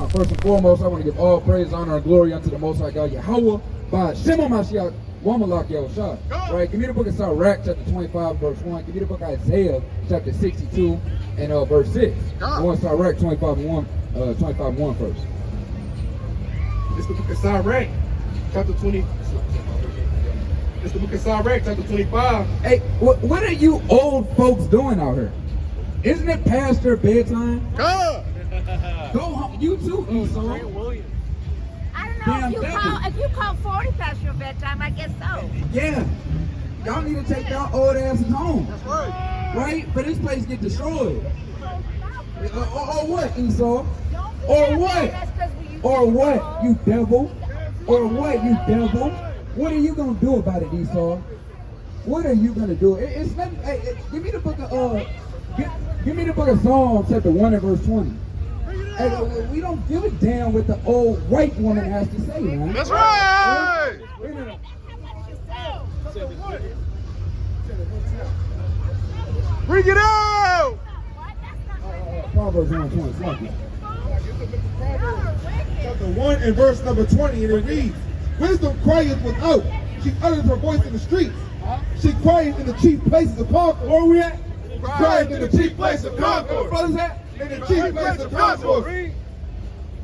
First and foremost, I want to give all praise, honor, and glory unto the Most High God, Yahweh, by Shema Mashiach, Wamalak Yahushua. Right? Give me the book of Sirach, chapter 25, verse 1. Give me the book of Isaiah, chapter 62, and verse 6. I want Sirach 25 and 1, 25 and 1 first. It's the book of Sirach, chapter 20. It's the book of Sirach, chapter 25. Hey, what are you old folks doing out here? Isn't it past your bedtime? Go! Go home. You too, Esau. I don't know if you call 40 past your bedtime, I guess so. Yeah. Y'all need to take y'all old asses home. That's right. Right? For this place get destroyed. Or what, Esau? Or what? Or what, you devil? Or what, you devil? What are you gonna do about it, Esau? What are you gonna do? It's not. Hey, give me the book of give me the book of Psalms, chapter 1 and verse 20. Hey, we don't give a damn what the old white woman has to say, man. That's right. Bring it out. Proverbs 1:20. Fuck it. Chapter 1 and verse number 20, and it reads, Wisdom crieth without, she utters her voice in the streets. She crieth in the chief places of concord. Where we at? Crieth in the chief place of concord. What is that? In the chief place of concord.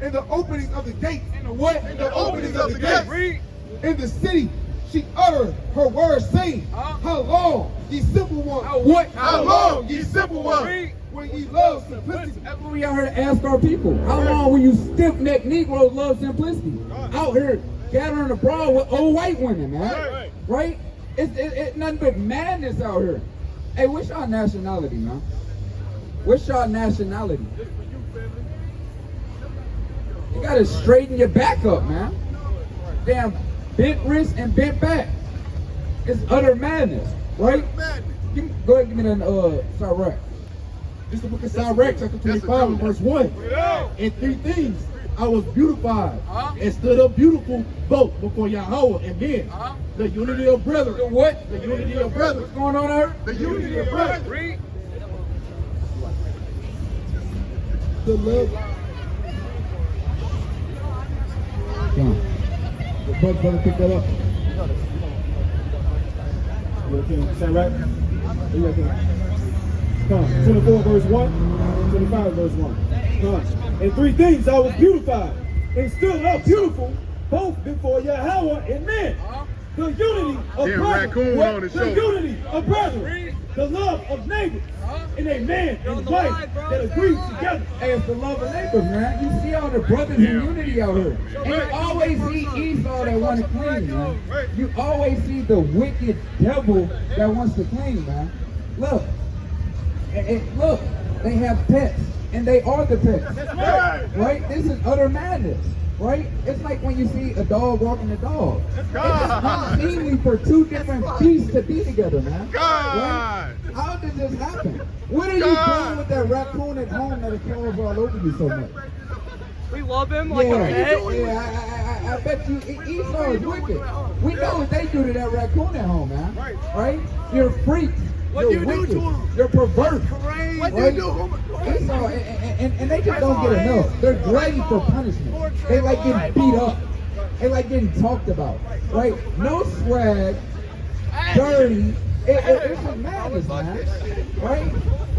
In the openings of the gates. In the what? In the openings of the gates. In the city, she uttered her words, saying, How long, ye simple ones? What? How long, ye simple ones? When ye love simplicity. That's what we out here to ask our people. How long will you stiff-necked Negroes love simplicity? Out here gathering abroad with old white women, man. Right? It's nothing but madness out here. Hey, what's your nationality, man? What's your nationality? You gotta straighten your back up, man. Damn, bent wrist and bent back. It's utter madness, right? Go ahead and give me that Sirach. This is the book of Sirach, chapter 25, and verse 1. In 3 things I was beautified and stood up beautiful both before Yahweh and men. The unity of brethren. The what? The unity of brethren. What's going on there? The unity of brethren. The love. Come on. Brother, pick that up. Sirach. Come on, 24 verse 1, 25 verse 1. Come on. In 3 things I was beautified and stood up beautiful both before Yahweh and men. The unity of brethren. The unity of brethren. The love of neighbors. And a man and wife that agree together. Hey, it's the love of neighbors, man. You see all the brothers in unity out here. And you always see Esau that want to clean, man. You always see the wicked devil that wants to clean, man. Look. Look, they have pets, and they are the pets. Right? This is utter madness. Right? It's like when you see a dog walking a dog. It's unseemly for 2 different beasts to be together, man. Right? How did this happen? What are you doing with that raccoon at home that crawls all over you so much? We love him like a pet. Yeah, I bet you Esau is wicked. We know what they do to that raccoon at home, man. Right? You're freaks. What do you do to him? You're perverse. What do you do to him? Esau, and they just don't get enough. They're ready for punishment. They like getting beat up. They like getting talked about. Right? No swag. Dirty. It's a madness, man. Right?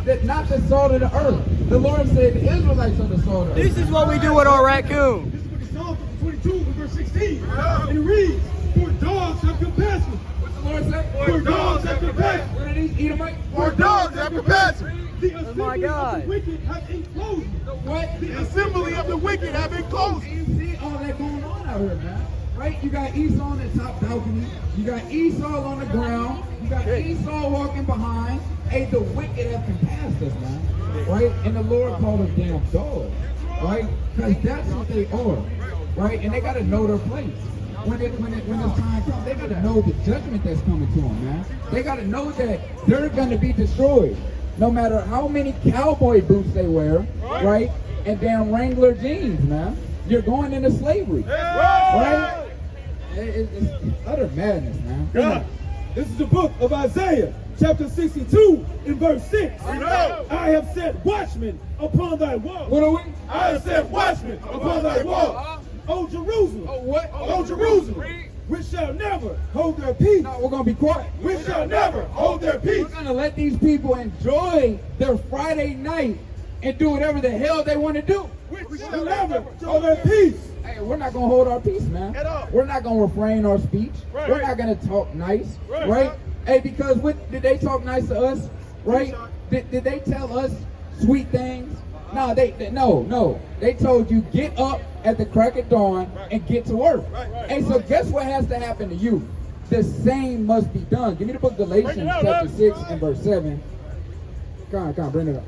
That not the salt of the earth. The Lord said the Israelites are the salt of the earth. This is what we do with our raccoon. This is the book of Psalm 22 verse 16. And it reads, For dogs have compassion. Lord said, For dogs have compassion. what are these Edomite? For dogs have compassion. The assembly my God. of the wicked have enclosed. What? The assembly of the wicked have been closed. You see all that going on out here, man. Right? You got Esau on the top balcony. You got Esau on the ground. You got Esau walking behind. Hey, the wicked have passed us, man. Right? And the Lord called them damn dogs. Right? Because that's what they are. Right? And they got to know their place. When this time comes, they got to know the judgment that's coming to them, man. They got to know that they're going to be destroyed. No matter how many cowboy boots they wear, right? And damn Wrangler jeans, man. You're going into slavery. Right? It's utter madness, man. God. This is the book of Isaiah, chapter 62 and verse 6. Bring it out. I have set watchmen upon thy wall. What are we? I have set watchmen upon thy wall. O Jerusalem, Oh, what? O Jerusalem, which shall never hold their peace. No, we're gonna be quiet. which shall never hold their peace. We're gonna let these people enjoy their Friday night and do whatever the hell they want to do. Which shall never hold their peace. Hey, we're not gonna hold our peace, man. At all. We're not gonna refrain our speech. Right. We're not gonna talk nice, Right. right? Hey, because what did they talk nice to us, right? Did they tell us sweet things? No, no. They told you get up at the crack of dawn and get to work. Right. Hey, so guess what has to happen to you? The same must be done. Give me the book of Galatians Bring it out, chapter man. 6 and verse 7. Come on, bring it up.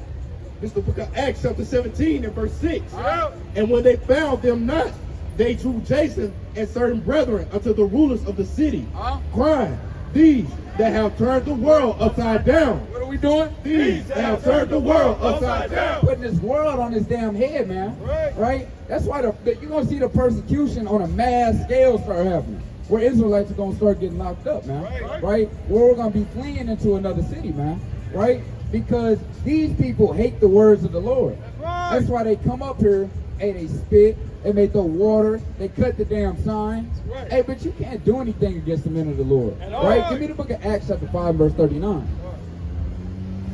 This is the book of Acts chapter 17 and verse 6. Out. And when they found them not, they drew Jason and certain brethren unto the rulers of the city, crying, these that have turned the world upside down. What are we doing? These that have turned the world upside down. Putting this world on his damn head, man. Right? That's why you're going to see the persecution on a mass scale start happening. Where Israelites are going to start getting locked up, man. Right? Where we're going to be fleeing into another city, man. Right? Because these people hate the words of the Lord. That's why they come up here and they spit, and they throw water, they cut the damn signs. Hey, but you can't do anything against the men of the Lord. Right? Give me the book of Acts chapter 5 verse 39.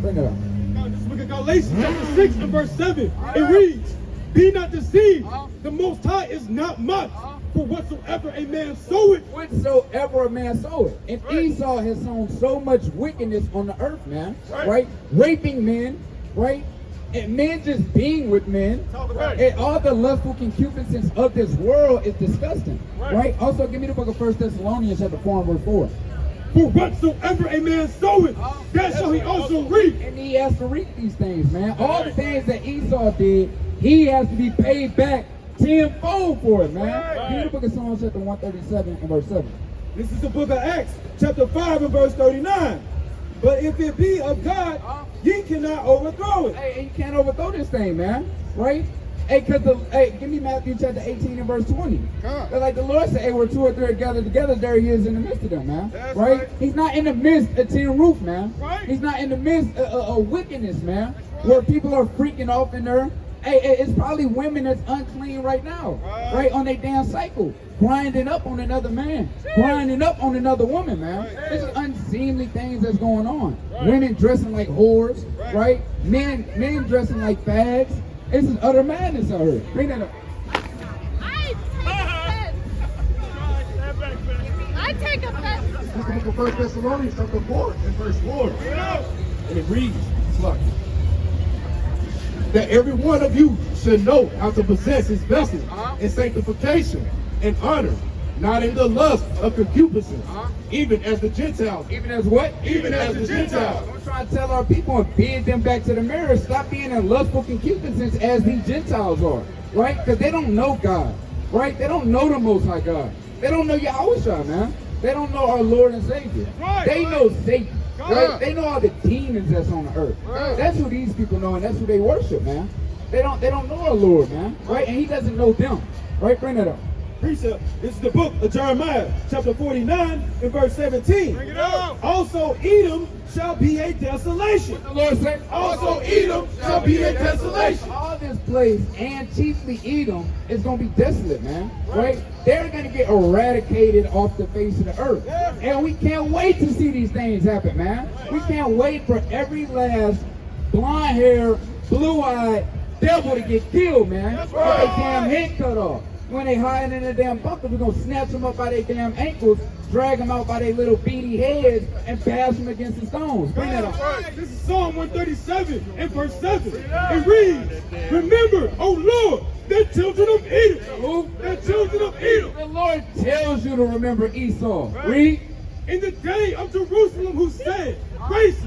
Bring it up. Now, this book of Galatians chapter 6 and verse 7. It reads, be not deceived, the Most High is not mocked, for whatsoever a man soweth. Whatsoever a man soweth. And Esau has sown so much wickedness on the earth, man. Right? Raping men, right? And men just being with men. And all the lustful concupiscence of this world is disgusting. Right? Also, give me the book of 1 Thessalonians chapter 4 and verse 4. For whatsoever a man soweth, that shall he also reap. And he has to reap these things, man. All the things that Esau did, he has to be paid back tenfold for it, man. Give me the book of Psalms chapter 137 and verse 7. This is the book of Acts chapter 5 and verse 39. But if it be of God, ye cannot overthrow it. Hey, you can't overthrow this thing, man. Right? Hey, give me Matthew chapter 18 and verse 20. Like the Lord said, hey, where two or three are gathered together, there he is in the midst of them, man. Right? He's not in the midst of tin roof, man. He's not in the midst of wickedness, man. Where people are freaking off in there. Hey, it's probably women that's unclean right now, right on their damn cycle, grinding up on another man, grinding up on another woman, man. This is unseemly things that's going on. Women dressing like whores, right? Men dressing like fags. This is utter madness out here. Bring that up. I take offense. This is the book of 1 Thessalonians chapter 4 and verse 4. And it reads, look, that every one of you should know how to possess his vessel in sanctification and honor, not in the lust of concupiscence, even as the Gentiles. Even as what? Even as the Gentiles. I'm trying to tell our people and bid them back to the mirror. Stop being in lustful concupiscence as these Gentiles are, right? Because they don't know God, right? They don't know the Most High God. They don't know Yahushua, man. They don't know our Lord and Savior. They know Satan. Right? They know all the demons that's on the earth. That's who these people know, and that's who they worship, man. They don't know our Lord, man. Right? And he doesn't know them. Right? Bring that up. Precept. This is the book of Jeremiah, chapter 49, and verse 17. Bring it out. Also, Edom shall be a desolation. The Lord said, Also Edom shall be a desolation. all this place, and chiefly Edom, is going to be desolate, man. Right? They're going to get eradicated off the face of the earth. And we can't wait to see these things happen, man. We can't wait for every last blonde-haired, blue-eyed devil to get killed, man. With their damn head cut off. When they hide in the damn bunker, we're going to snatch them up by their damn ankles, drag them out by their little beady heads, and bash them against the stones. Bring that up. This is Psalm 137 and verse 7. It reads, remember, O Lord, the children of Edom. Who? The children of Edom. The Lord tells you to remember Esau. Read. In the day of Jerusalem who said, race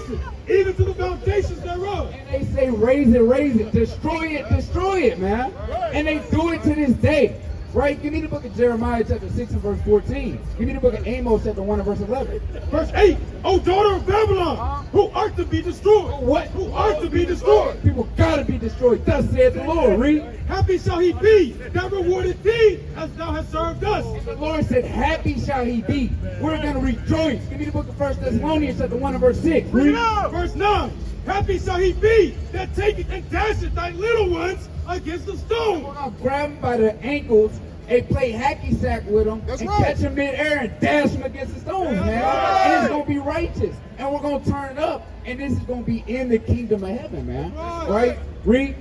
it, even to the foundations thereof. And they say, raise it, destroy it, man. And they do it to this day. Right? Give me the book of Jeremiah chapter 6 and verse 14. Give me the book of Amos chapter 1 and verse 11. Verse 8, O daughter of Babylon, who art to be destroyed. What? Who art to be destroyed. People gotta be destroyed. Thus saith the Lord. Read. Happy shall he be that rewarded thee as thou hast served us. The Lord said, happy shall he be. We're going to rejoice. Give me the book of 1 Thessalonians chapter 1 and verse 6. Read. Verse 9, happy shall he be that taketh and dasheth thy little ones against the stone. I'll grab them by the ankles and play hacky sack with them and catch them midair and dash them against the stones, man. And it's going to be righteous. And we're going to turn it up. And this is going to be in the kingdom of heaven, man. Right? Read.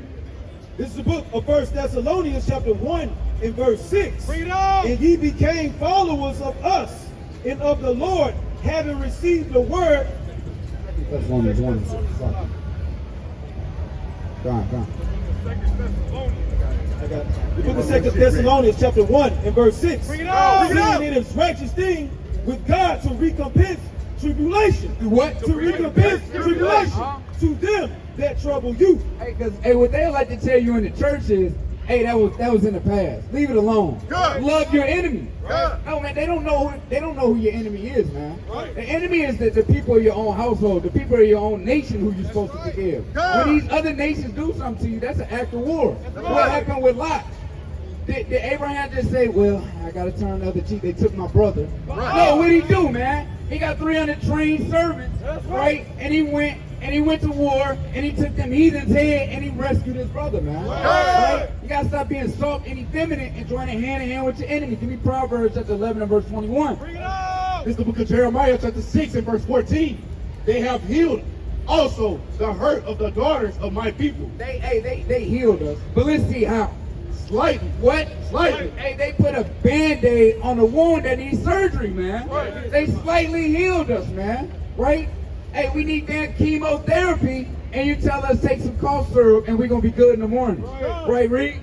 This is the book of 1 Thessalonians chapter 1 and verse 6. Bring it on. And ye became followers of us and of the Lord, having received the word. Thessalonians 1 and 6. Sorry. Go on. The book of 2 Thessalonians chapter 1 and verse 6. Bring it on. Seeing it is righteous thing with God to recompense tribulation. What? To recompense tribulation to them that trouble you. Hey, because what they like to tell you in the church is, hey, that was in the past. Leave it alone. Good. Love your enemy. Good. No, man, they don't know who your enemy is, man. The enemy is the people of your own household, the people of your own nation who you're supposed to forgive. When these other nations do something to you, that's an act of war. What happened with Lot? Did Abraham just say, well, I got to turn the other cheek, they took my brother? No, what did he do, man? He got 300 trained servants, right? And he went to war, and he took them heathens' head, and he rescued his brother, man. Right? You got to stop being soft and effeminate and joining hand in hand with your enemy. Give me Proverbs chapter 11 and verse 21. Bring it on. This is the book of Jeremiah chapter 6 and verse 14. They have healed also the hurt of the daughters of my people. They healed us, but let's see how. Slightly. What? Slightly. Hey, they put a Band-Aid on a wound that needs surgery, man. They slightly healed us, man. Right? Hey, we need that chemotherapy, and you tell us take some cough syrup, and we're going to be good in the morning. Right, Reed?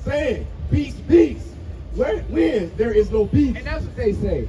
Saying, peace, peace. When there is no peace. And that's what they say.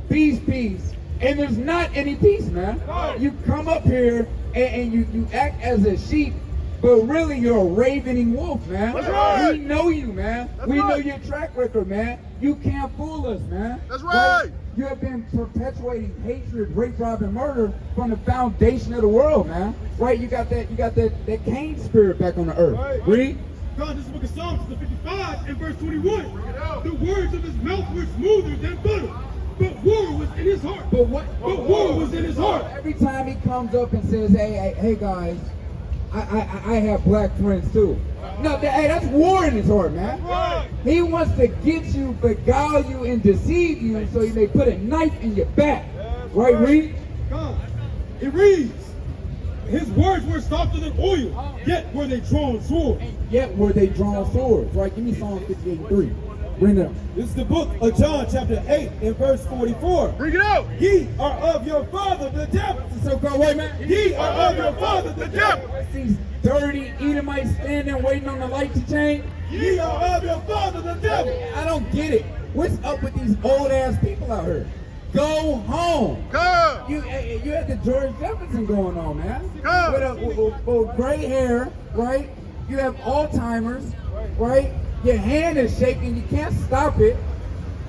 Peace, peace. And there's not any peace, man. You come up here, and you act as a sheep, but really you're a ravening wolf, man. That's right. We know you, man. We know your track record, man. You can't fool us, man. That's right. You have been perpetuating hatred, rape, rob, and murder from the foundation of the world, man. Right? You got that Cain spirit back on the earth. Read. God, this is the book of Psalms, chapter 55 and verse 21. The words of his mouth were smoother than butter, but war was in his heart. But what? But war was in his heart. Every time he comes up and says, hey guys, I have black friends too. No, hey, that's war in his heart, man. He wants to get you, beguile you, and deceive you so he may put a knife in your back. Right, Reed? God, it reads, his words were softer than oil, yet were they drawn swords. Yet were they drawn swords. Right, give me Psalm 58:3. Bring it up. This is the book of John, chapter 8 and verse 44. Bring it out. Ye are of your father, the devil. So go away, man. Ye are of your father, the devil. These dirty Edomites standing waiting on the light to change. Ye are of your father, the devil. I don't get it. What's up with these old ass people out here? Go home. Good. You had the George Jefferson going on, man. Good. With gray hair, right? You have Alzheimer's, right? Your hand is shaking. You can't stop it,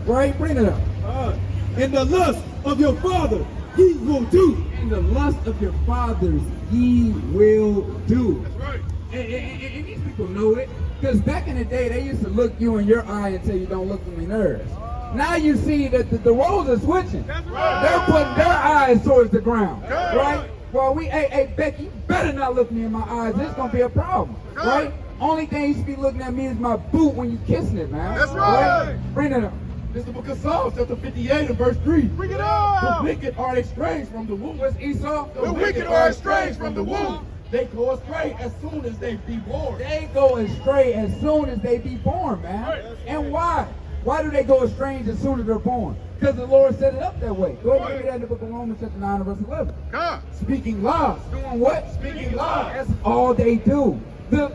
right? Bring it up. In the lust of your father, ye will do. In the lust of your fathers, ye will do. That's right. And these people know it. Because back in the day, they used to look you in your eye and tell you don't look in me nerves. Now you see that the roles are switching. That's right. They're putting their eyes towards the ground, Good. right? Well, hey, Becky, you better not look me in my eyes. This is going to be a problem, Good. right? Only thing you should be looking at me is my boot when you kissing it, man. That's right. Bring it up. This is the book of Psalms, chapter 58 and verse 3. Bring it The out. wicked are estranged from the womb. What's Esau? The wicked are estranged from the womb. They go astray as soon as they be born. They go astray as soon as they be born, man. Right. And why? Why do they go astray as soon as they're born? Because the Lord set it up that way. Go ahead and read that in the book of Romans chapter 9 and verse 11. God. Speaking lies. Doing what? Speaking lies. That's all they do. The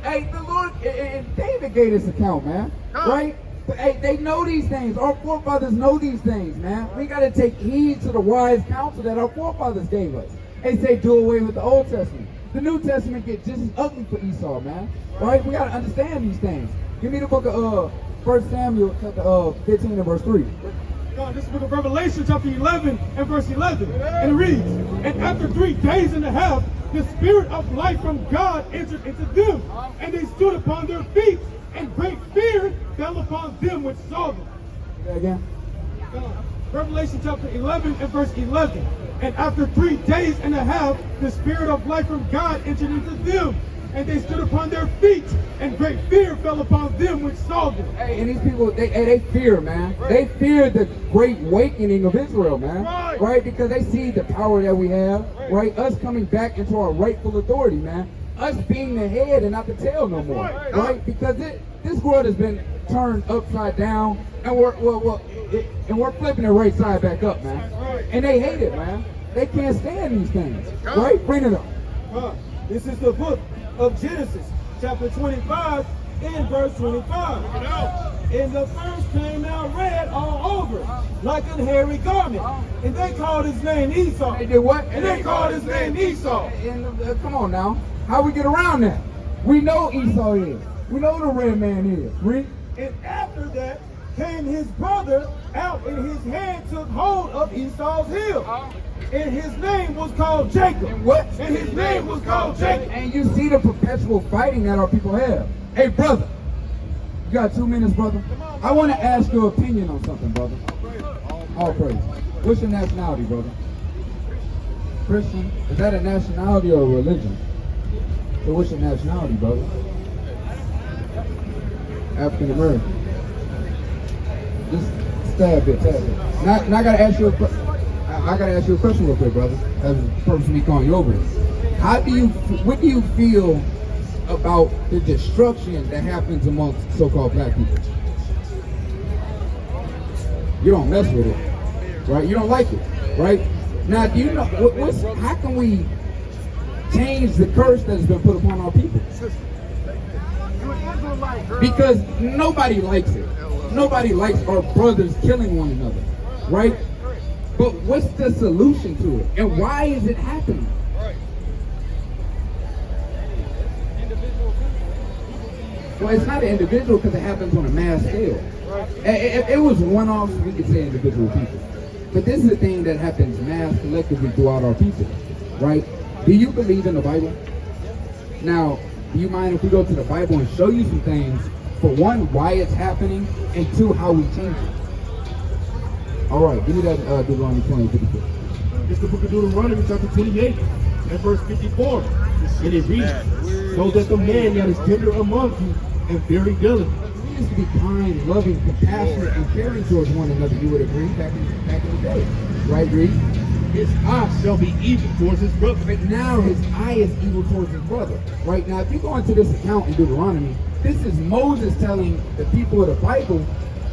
Lord, and David gave this account, man. Come. Right? But, hey, they know these things. Our forefathers know these things, man. We got to take heed to the wise counsel that our forefathers gave us. They say do away with the Old Testament. The New Testament gets just as ugly for Esau, man. Right? We got to understand these things. Give me the book of 1 Samuel chapter 15 and verse 3. This is the book of Revelation, chapter 11 and verse 11. And it reads, and after 3 days and a half, the spirit of life from God entered into them, and they stood upon their feet, and great fear fell upon them which saw them. Say that again. Revelation chapter 11 and verse 11. And after 3 days and a half, the spirit of life from God entered into them, and they stood upon their feet, and great fear fell upon them which saw them. Hey, and these people, they fear, man. They fear the great awakening of Israel, man. Right? Because they see the power that we have, right? Us coming back into our rightful authority, man. Us being the head and not the tail no more, right? Because this world has been turned upside down, and we're flipping it right side back up, man. And they hate it, man. They can't stand these things, right? Bring it up. This is the book of Genesis, chapter 25 and verse 25. And the first came out red all over, like a hairy garment. And they called his name Esau. They did what? And they called his name Esau. And come on now. How we get around that? We know Esau is. We know the red man is. Read. And after that came his brother out, and his hand took hold of Esau's heel. And his name was called Jacob. And what? And his name was called Jacob. And you see the perpetual fighting that our people have. Hey, brother. You got 2 minutes, brother? I want to ask your opinion on something, brother. All praise. What's your nationality, brother? Christian? Is that a nationality or a religion? So what's your nationality, brother? African American. Just stab it. Now I gotta ask you a question real quick, brother. As the purpose of me calling you over. What do you feel about the destruction that happens amongst so-called black people? You don't mess with it, right? You don't like it, right? Now, do you know how can we change the curse that has been put upon our people? Because nobody likes it. Nobody likes our brothers killing one another, right? But what's the solution to it? And why is it happening? Well, it's not an individual because it happens on a mass scale. If it was one-offs, we could say individual people. But this is a thing that happens mass collectively throughout our people, right? Do you believe in the Bible? Now, do you mind if we go to the Bible and show you some things? For one, why it's happening, and two, how we change it. All right, give me that Deuteronomy 20:54. It's the book of Deuteronomy, chapter 28, and verse 54. And it reads, so that the man that is tender among you and very diligent. We used to be kind, loving, compassionate, and caring towards one another, you would agree, back in the day. Right, Reed? His eye shall be evil towards his brother. But now his eye is evil towards his brother. Right now, if you go into this account in Deuteronomy, this is Moses telling the people of the Bible,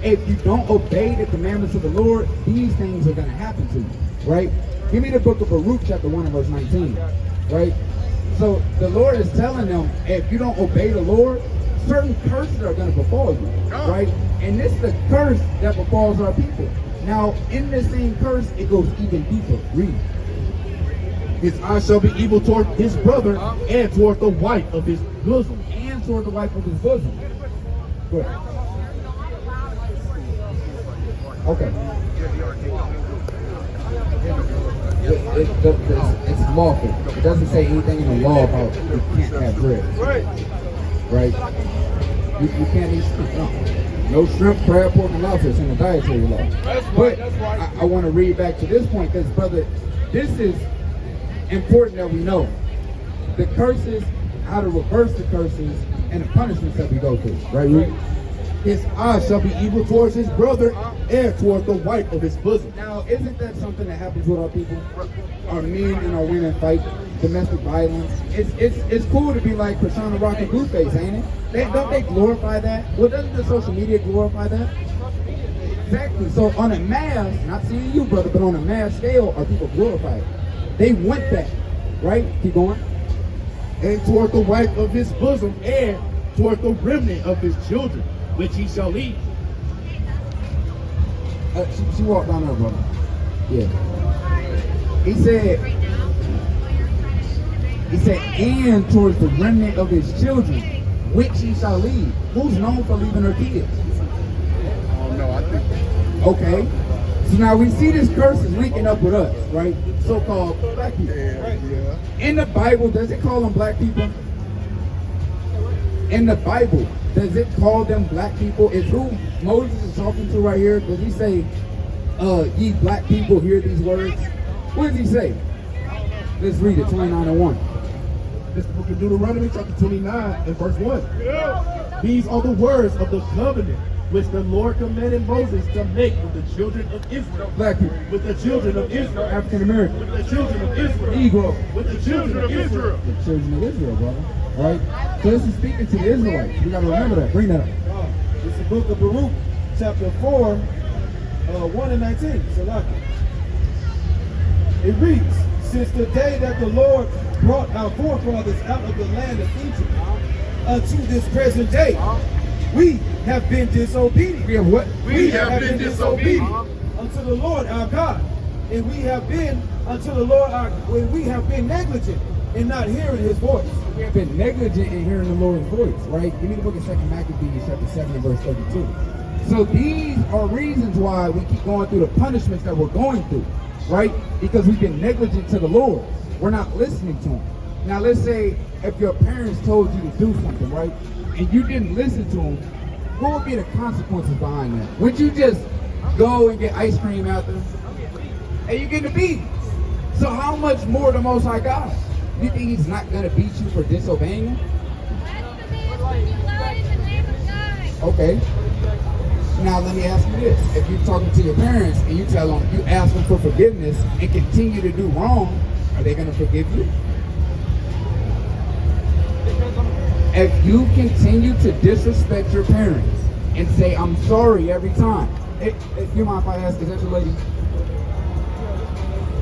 if you don't obey the commandments of the Lord, these things are going to happen to you. Right? Give me the book of Baruch, chapter 1 and verse 19. Right? So the Lord is telling them, if you don't obey the Lord, certain curses are going to befall you. Right? And this is the curse that befalls our people. Now, in the same curse, it goes even deeper. Read. His eye shall be evil toward his brother and toward the wife of his bosom. And toward the wife of his bosom. Go ahead. Okay. It's lawful. It doesn't say anything in the law about you can't have bread. Right? You can't eat shrimp. No shrimp, crab, pork, and lobster in the dietary law. But I want to read back to this point because, brother, this is important that we know. The curses, how to reverse the curses, and the punishments that we go through. Right, Rudy? His eye shall be evil towards his brother and toward the wife of his bosom. Now, isn't that something that happens with our people? Our men and our women fight, domestic violence. It's cool to be like Krishana Rock and Blueface, ain't it? Don't they glorify that? Well, doesn't the social media glorify that? Exactly. So on a mass, not seeing you, brother, but on a mass scale, our people glorify it. They want that, right? Keep going. And toward the wife of his bosom and toward the remnant of his children, which he shall lead. She walked down there, brother. Yeah. He said, and towards the remnant of his children, which he shall lead. Who's known for leaving her kids? Okay. So now we see this curse is linking up with us, right? So-called black people. In the Bible, does it call them black people? In the Bible, does it call them black people? Is who Moses is talking to right here? Does he say, ye black people hear these words? What does he say? Let's read it, 29:1. This is the book of Deuteronomy, chapter 29, and verse 1. These are the words of the covenant which the Lord commanded Moses to make with the children of Israel. Black people. With the children of Israel. African American. With the children of Israel. Negro. With the children of Israel. The children of Israel, brother. Right? So this is speaking to the Israelites. We gotta remember that. Bring that up. It's the book of Baruch, chapter 4, 1 and 19. Salaki. It reads, since the day that the Lord brought our forefathers out of the land of Egypt unto this present day, we have been disobedient. We have what? We have been disobedient unto the Lord our God. And we have been unto the Lord our when we have been negligent in not hearing his voice. We have been negligent in hearing the Lord's voice, right? Give me the book of 2 Maccabees, chapter 7 and verse 32. So these are reasons why we keep going through the punishments that we're going through, right? Because we've been negligent to the Lord. We're not listening to him. Now let's say if your parents told you to do something, right? And you didn't listen to them, what would be the consequences behind that? Would you just go and get ice cream out there? And you get the beat. So how much more the Most High God? You think he's not going to beat you for disobeying him? Okay. Now let me ask you this. If you're talking to your parents and you tell them, you ask them for forgiveness and continue to do wrong, are they going to forgive you? If you continue to disrespect your parents and say, I'm sorry every time. You mind if I ask, is that your lady?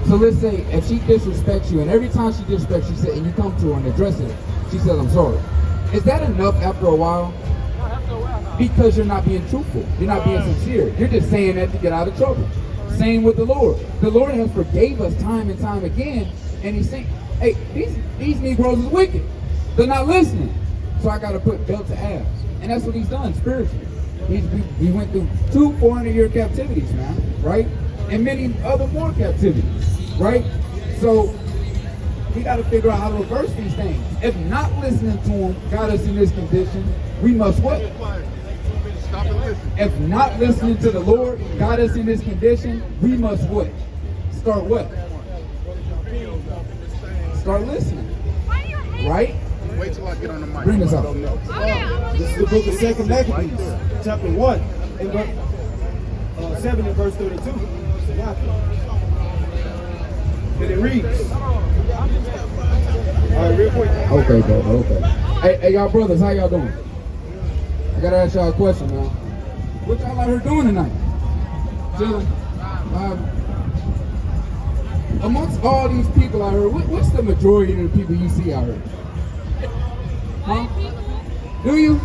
So let's say if she disrespects you and every time she disrespects you, and you come to her and address it, she says, I'm sorry. Is that enough after a while? Because you're not being truthful. You're not being sincere. You're just saying that to get out of trouble. Same with the Lord. The Lord has forgave us time and time again, and he's saying, hey, these Negroes is wicked. They're not listening. So I got to put belt to ass. And that's what he's done spiritually. We went through 2 400-year captivities, man, right? And many other more captivities, right? So we got to figure out how to reverse these things. If not listening to him got us in this condition, we must what? Stop and listen. If not listening to the Lord got us in this condition, we must what? Start what? Start listening, right? Wait till I get on the mic. Bring this up. This is the book of 2 Maccabees, chapter 1, and verse 7 and verse 32. And it reads. All right, real quick. Okay, brother, okay. Hey, y'all brothers, how y'all doing? I gotta ask y'all a question, man. What y'all out here doing tonight? Chilling? Amongst all these people out here, what's the majority of the people you see out here? Huh? Do you?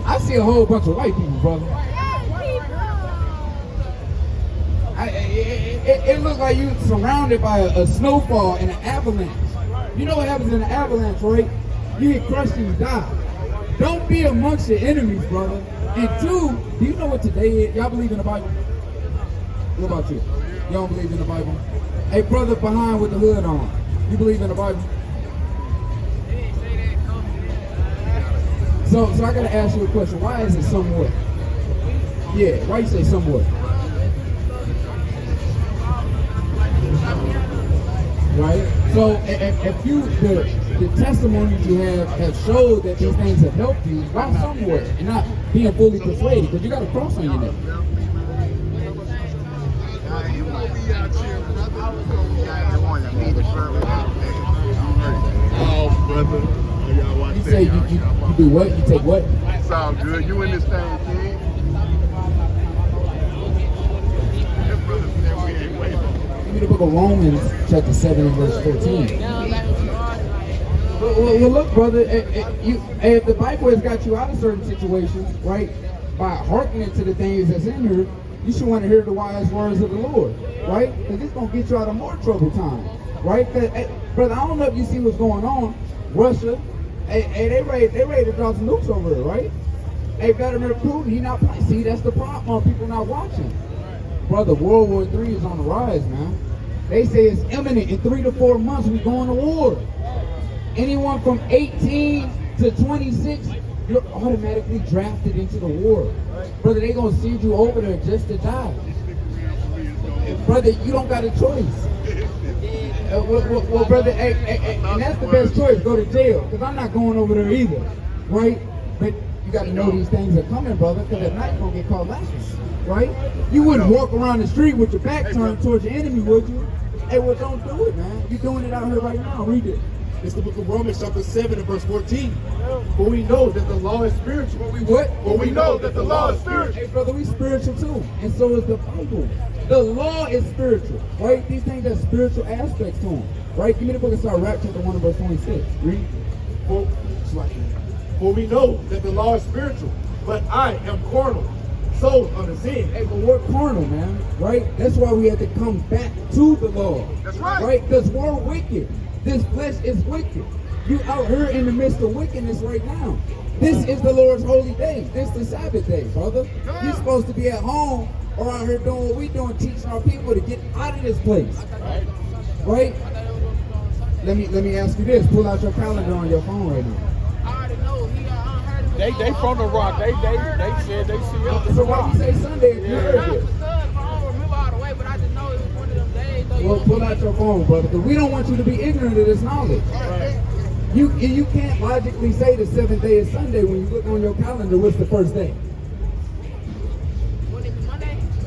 I see a whole bunch of white people, brother. It looks like you're surrounded by a snowfall and an avalanche. You know what happens in an avalanche, right? You get crushed and you die. Don't be amongst your enemies, brother. And 2, do you know what today is? Y'all believe in the Bible? What about you? Y'all don't believe in the Bible? Hey, brother behind with the hood on, you believe in the Bible? So I gotta ask you a question. Why is it somewhat? Yeah, why you say somewhat? Right? So if you the testimonies you have showed that these things have helped you, why somewhat and not being fully persuaded? Because you got a cross on your neck. Oh, brother. You say you do what? You take what? It's all good. You in this thing, King. Give me the book of Romans, chapter 7 and verse 14. Well, look, brother, if the Bible has got you out of certain situations, right, by hearkening to the things that's in here, you should want to hear the wise words of the Lord, right? Because it's going to get you out of more trouble time, right? Brother, I don't know if you see what's going on. Russia, they ready to drop some nukes over there, right? Hey, Vladimir Putin, he not playing. See, that's the problem. People not watching. Brother, World War III is on the rise, man. They say it's imminent. In 3 to 4 months, we're going to war. Anyone from 18 to 26, you're automatically drafted into the war. Brother, they gonna send you over there just to die. Brother, you don't got a choice. Well, brother, and that's the best choice, go to jail. Because I'm not going over there either, right? But you got to know these things are coming, brother, because at night you're going to get caught lacking, right? You wouldn't walk around the street with your back turned towards your enemy, would you? Hey, well, don't do it, man. You're doing it out here right now. Read it. It's the book of Romans chapter 7 and verse 14. For we know that the law is spiritual. For we what? For we know that the law is spiritual. Hey, brother, we spiritual too. And so is the Bible. The law is spiritual, right? These things have spiritual aspects to them, right? Give me the book of Sirach, chapter 1 and verse 26. Read. For we know that the law is spiritual, but I am carnal, sold under sin. Hey, but we're carnal, man, right? That's why we have to come back to the law. That's right. Right? Because we're wicked. This flesh is wicked. You out here in the midst of wickedness right now. This is the Lord's holy day. This is the Sabbath day, brother. You're supposed to be at home or out here doing what we doing, teaching our people to get out of this place. Right? Let me ask you this. Pull out your calendar on your phone right now. They from the rock. They said they see us. So why you say Sunday if you heard this? Well, pull out your phone, brother, because we don't want you to be ignorant of this knowledge. You can't logically say the 7th day is Sunday when you look on your calendar. What's the first day?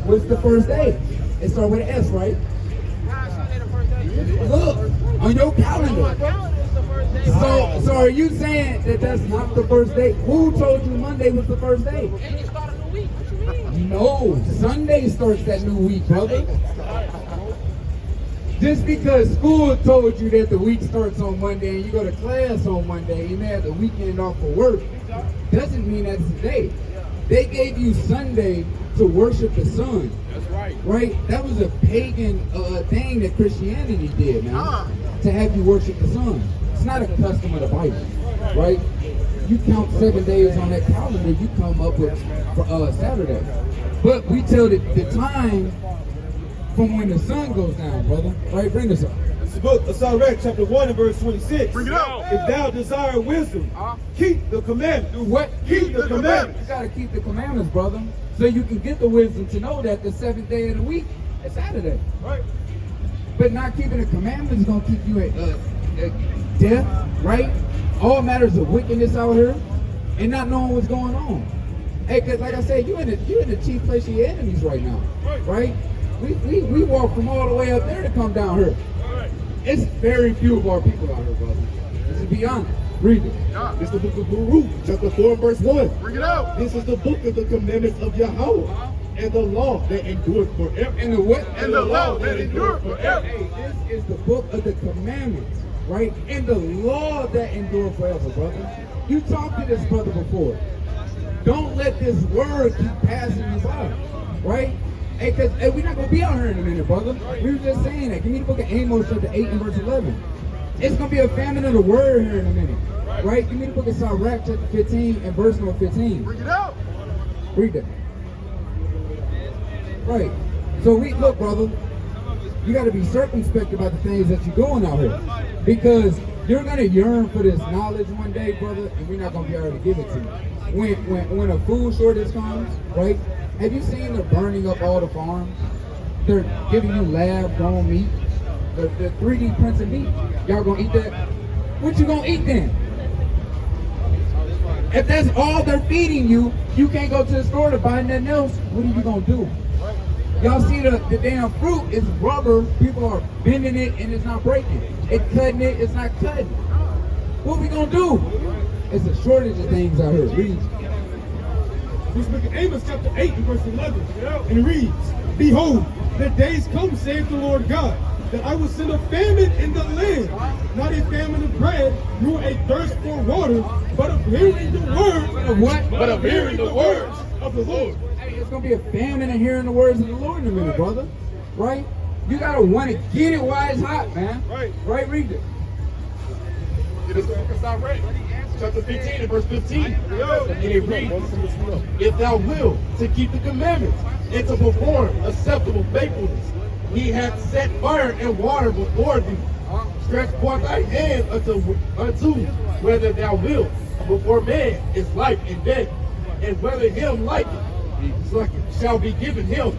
What's the first day? It starts with an S, right? Look on your calendar. So are you saying that that's not the first day? Who told you Monday was the first day? No, Sunday starts that new week, brother. Just because school told you that the week starts on Monday and you go to class on Monday and you may have the weekend off for work, doesn't mean that's the day. They gave you Sunday to worship the sun. That's right. Right? That was a pagan thing that Christianity did, man. To have you worship the sun. It's not a custom of the Bible, right? You count 7 days on that calendar, you come up with Saturday. But we tell the time from when the sun goes down, brother. Right? Bring this up. It's the book of Sirach, chapter 1 and verse 26. Bring it out. If thou desire wisdom, keep the commandments. Do what? Keep the commandments. You gotta keep the commandments, brother, so you can get the wisdom to know that the 7th day of the week is Saturday. Right. But not keeping the commandments is gonna keep you at death, right? All matters of wickedness out here, and not knowing what's going on. Hey, cause like I said, you're in the chief place of your enemies right now, right? We walk from all the way up there to come down here. It's very few of our people out here, brother. Let's be honest. Read it. It's the book of Baruch, chapter 4 and verse 1. Bring it out. This is the book of the commandments of Yahweh and the law that endureth forever. And the what? And the law that endureth forever. Hey, this is the book of the commandments, right? And the law that endureth forever, brother. You talked to this brother before. Don't let this word keep passing you by, right? Hey, cause we're not gonna be out here in a minute, brother. We were just saying that. Give me the book of Amos, chapter 8 and verse 11. It's gonna be a famine of the word here in a minute, right? Give me the book of Sirach, chapter 15 and verse number 15. Bring it out. Read that. Right. So look, brother. You got to be circumspect about the things that you're doing out here, because you're gonna yearn for this knowledge one day, brother, and we're not gonna be able to give it to you. When a food shortage comes, right? Have you seen they're burning up all the farms? They're giving you lab-grown meat. The 3D printed meat. Y'all gonna eat that? What you gonna eat then? If that's all they're feeding you, you can't go to the store to buy nothing else. What are you gonna do? Y'all see the damn fruit is rubber. People are bending it and it's not breaking. It's cutting it, it's not cutting. What we gonna do? It's a shortage of things out here. Read. This book of Amos, chapter 8 and verse 11. And it reads, Behold, the days come, saith the Lord God, that I will send a famine in the land, not a famine of bread, nor a thirst for water, but of hearing the word of what? But of hearing the words of the Lord. Hey, it's gonna be a famine in hearing the words of the Lord in a minute, brother. Right? You gotta want to get it while it's hot, man. Right. Right? Read it. Get it. chapter 15 and verse 15. And it reads, if thou wilt to keep the commandments and to perform acceptable faithfulness, he hath set fire and water before thee. Stretch forth thy hand unto whether thou wilt. Before man is life and death, and whether him like it shall be given him.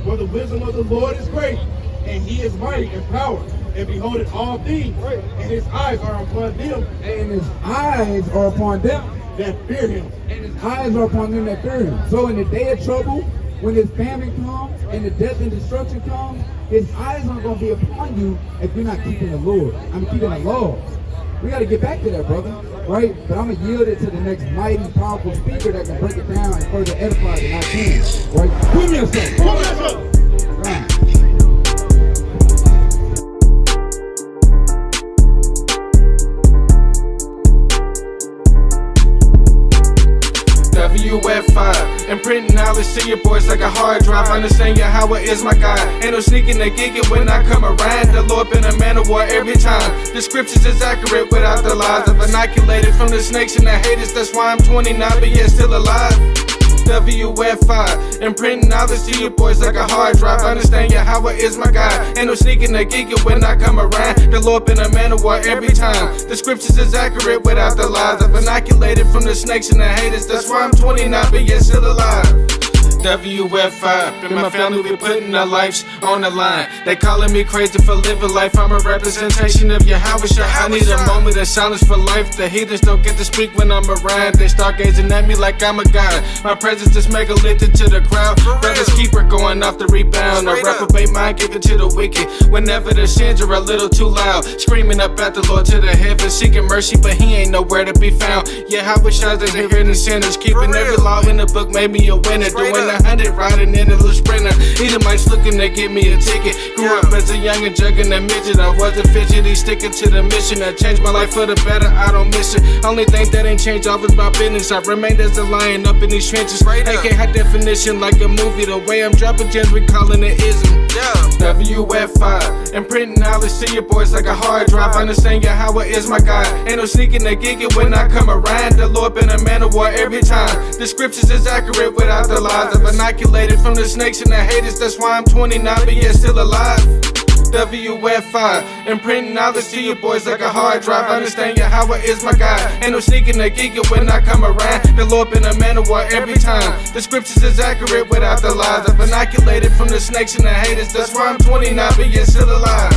For the wisdom of the Lord is great, and he is mighty in power, and beholdeth all things, and his eyes are upon them, And his eyes are upon them. that fear him. And his eyes are upon them that fear him. So in the day of trouble, when his famine comes and the death and destruction comes, his eyes aren't going to be upon you if you're not keeping the Lord. Keeping the laws. We got to get back to that, brother. Right? But I'm going to yield it to the next mighty, powerful speaker that can break it down and further edify than I can. Right? Put me yourself. Right. WF5 and printing knowledge to your boys like a hard drive. Understand your how it is, my God. Ain't no sneaking or gigging when I come around. The Lord been a man of war every time. The scriptures is accurate without the lies. I've inoculated from the snakes and the haters. That's why I'm 29 but yet still alive. WF5 and printing knowledge to your boys like a hard drive. Understand your how it is, my God. Ain't no sneaking or gigging when I come around. The Lord been a man of war every time. The scriptures is accurate without the lies. I've inoculated from the snakes and the haters. That's why I'm 29 but yet still alive. WF5, in my family we putting our lives on the line. They calling me crazy for living life. I'm a representation of Yahweh. I need a moment of silence for life. The heathens don't get to speak when I'm around. They start gazing at me like I'm a god. My presence is megalithic to the crowd. Brothers keep her going off the rebound. A reprobate mind given to the wicked. Whenever the sins are a little too loud, screaming up at the Lord to the heavens, seeking mercy, but he ain't nowhere to be found. Yeah, how wish I was hearing the sinners, keeping every law in the book made me a winner. Doing 100 riding in a little sprinter. Edomites looking to give me a ticket. Grew up as a young and jugging a midget. I wasn't fidgety, sticking to the mission. I changed my life for the better, I don't miss it. Only thing that ain't changed, always my business. I remained as a lion up in these trenches. AK high definition like a movie. The way I'm dropping gems, we calling it ism. WF5 and printing knowledge to your boys like a hard drive. Understand your how it is, my God. Ain't no sneaking or gigging when I come around. The Lord been a man of war every time. The scriptures is accurate without the lies. I've inoculated from the snakes and the haters. That's why I'm 29 but yet still alive. WF5 and printing knowledge to your boys like a hard drive. Understand your how it is, my God. Ain't no sneaking or gigging when I come around. The Lord been a man of war every time. The scriptures is accurate without the lies. I've inoculated from the snakes and the haters. That's why I'm 29 but yet still alive.